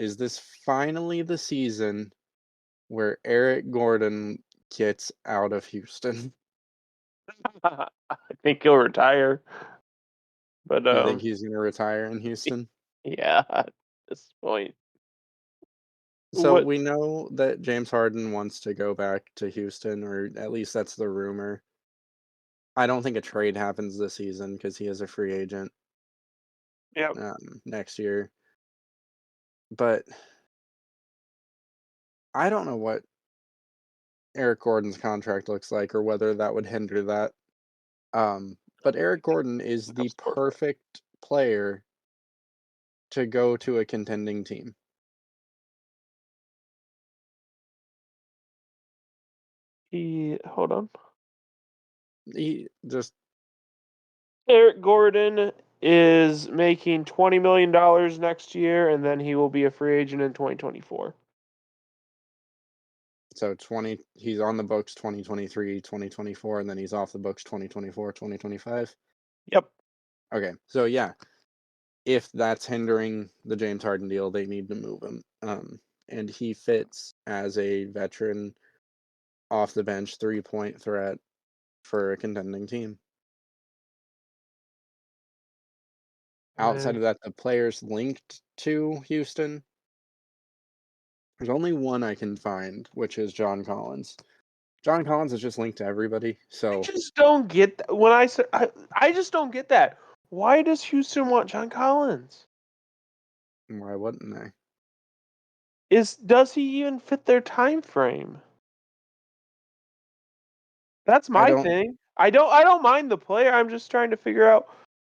is this finally the season where Eric Gordon gets out of Houston? I think he'll retire. But You think he's going to retire in Houston? yeah, at this point. So What we know that James Harden wants to go back to Houston, or at least that's the rumor. I don't think a trade happens this season because he is a free agent yeah. next year. But I don't know what Eric Gordon's contract looks like or whether that would hinder that. But Eric Gordon is the perfect player to go to a contending team. Hold on. He just Eric Gordon is making $20 million next year, and then he will be a free agent in 2024. so 20 he's on the books 2023, 2024, and then he's off the books 2024, 2025. Yep. Okay. So yeah, if that's hindering the James Harden deal, they need to move him. And he fits as a veteran off the bench 3-point threat for a contending team. Outside of that, the players linked to Houston, there's only one I can find, which is John Collins. John Collins is just linked to everybody, so I just don't get that. When I said I just don't get that. Why does Houston want John Collins? why wouldn't they? Does he even fit their time frame? That's I my don't thing. I don't mind the player. I'm just trying to figure out,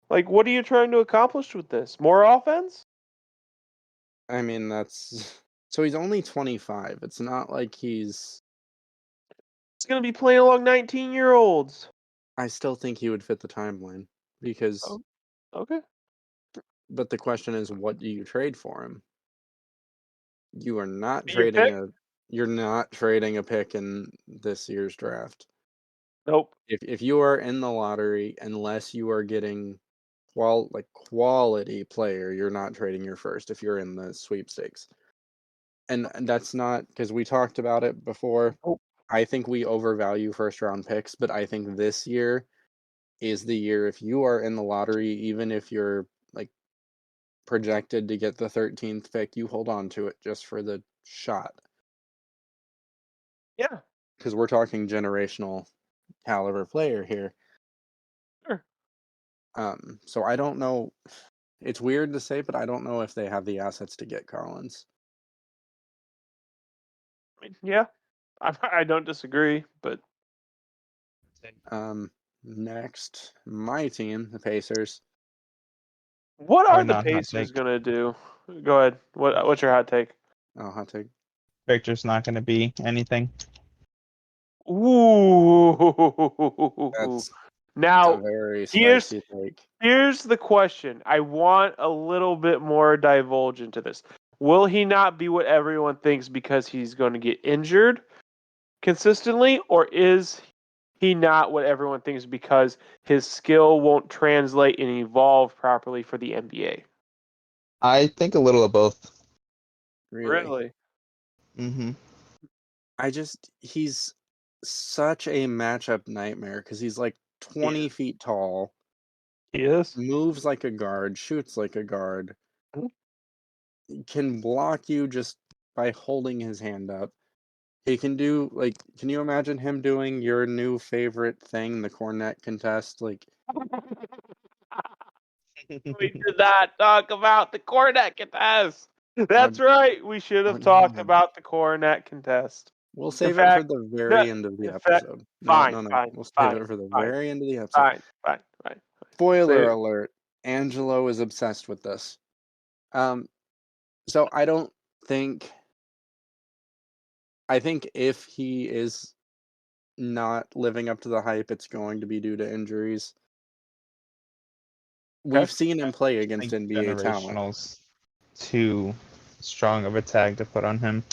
like, what are you trying to accomplish with this? More offense? I mean that's so he's only 25. It's not like he's It's gonna be playing along 19-year-olds. I still think he would fit the timeline because Oh, okay. but the question is what do you trade for him? You are not Your trading pick? a you're not trading a pick in this year's draft. Nope. If you are in the lottery, unless you are getting quality player, you're not trading your first if you're in the sweepstakes. And that's not because we talked about it before. Nope. I think we overvalue first round picks, but I think this year is the year if you are in the lottery, even if you're like projected to get the 13th pick, you hold on to it just for the shot. Yeah. Because we're talking generational caliber player here. Sure. So I don't know. It's weird to say, but I don't know if they have the assets to get Collins. I mean, yeah. I don't disagree, but Next, my team, the Pacers. what Or are the non-hot Pacers take. gonna do? Go ahead. What's your hot take? Oh, hot take. Victor's not going to be anything. Ooh. That's a Now, very here's spicy take. here's the question. I want a little bit more divulge into this. Will he not be what everyone thinks because he's going to get injured consistently, or is he not what everyone thinks because his skill won't translate and evolve properly for the NBA? I think a little of both. Really. Really? Mm-hmm. He's such a matchup nightmare because he's like 20 feet tall, He is. moves like a guard, shoots like a guard, can block you just by holding his hand up. He can do can you imagine him doing your new favorite thing, the cornet contest? Like, We did not talk about the cornet contest. uh, That's right. We should oh have talked man, about the cornet contest. we'll In save it for fact, the no, very end of the in fact, episode. No, fine, no, no. fine, We'll save fine, it for the fine, very end of the episode. fine. Spoiler Say alert: Angelo is obsessed with this. So think. I think if he is not living up to the hype, it's going to be due to injuries. okay. We've seen him play I against think NBA talent. generational's too strong of a tag to put on him.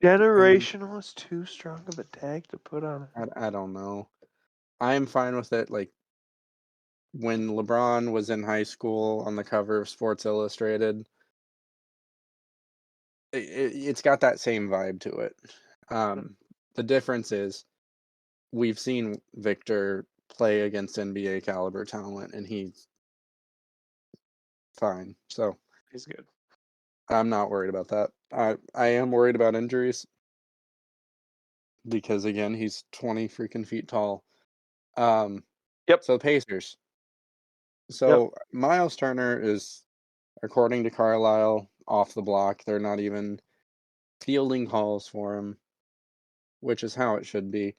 Generational is too strong of a tag to put on it. I don't know. I'm fine with it. Like when LeBron was in high school on the cover of Sports Illustrated, it's got that same vibe to it. The difference is we've seen Victor play against NBA caliber talent, and he's fine. So He's good. I'm not worried about that. I am worried about injuries because again, he's 20 freaking feet tall. Yep. So Pacers. So Miles Turner is, according to Carlisle, off the block. They're not even fielding calls for him, which is how it should be.